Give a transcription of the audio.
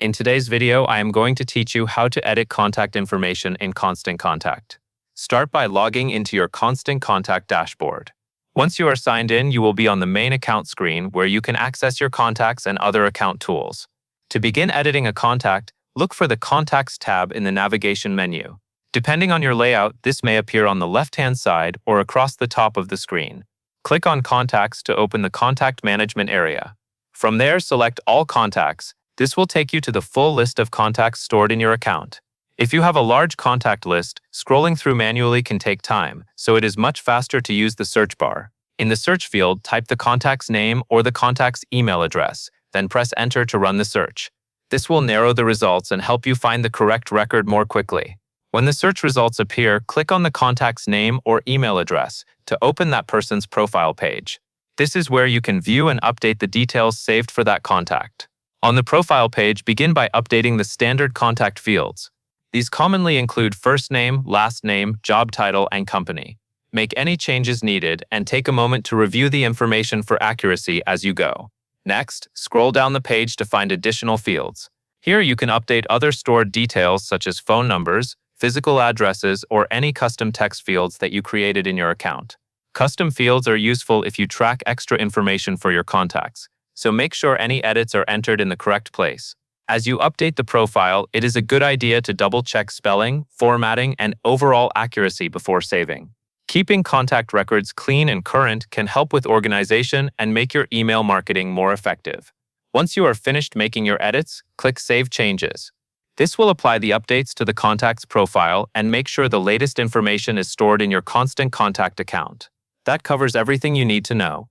In today's video, I am going to teach you how to edit contact information in Constant Contact. Start by logging into your Constant Contact dashboard. Once you are signed in, you will be on the main account screen where you can access your contacts and other account tools. To begin editing a contact, look for the Contacts tab in the navigation menu. Depending on your layout, this may appear on the left-hand side or across the top of the screen. Click on Contacts to open the Contact Management area. From there, select All Contacts. This will take you to the full list of contacts stored in your account. If you have a large contact list, scrolling through manually can take time, so it is much faster to use the search bar. In the search field, type the contact's name or the contact's email address, then press Enter to run the search. This will narrow the results and help you find the correct record more quickly. When the search results appear, click on the contact's name or email address to open that person's profile page. This is where you can view and update the details saved for that contact. On the profile page, begin by updating the standard contact fields. These commonly include first name, last name, job title, and company. Make any changes needed and take a moment to review the information for accuracy as you go. Next, scroll down the page to find additional fields. Here you can update other stored details such as phone numbers, physical addresses, or any custom text fields that you created in your account. Custom fields are useful if you track extra information for your contacts, so make sure any edits are entered in the correct place. As you update the profile, it is a good idea to double-check spelling, formatting, and overall accuracy before saving. Keeping contact records clean and current can help with organization and make your email marketing more effective. Once you are finished making your edits, click Save Changes. This will apply the updates to the contact's profile and make sure the latest information is stored in your Constant Contact account. That covers everything you need to know.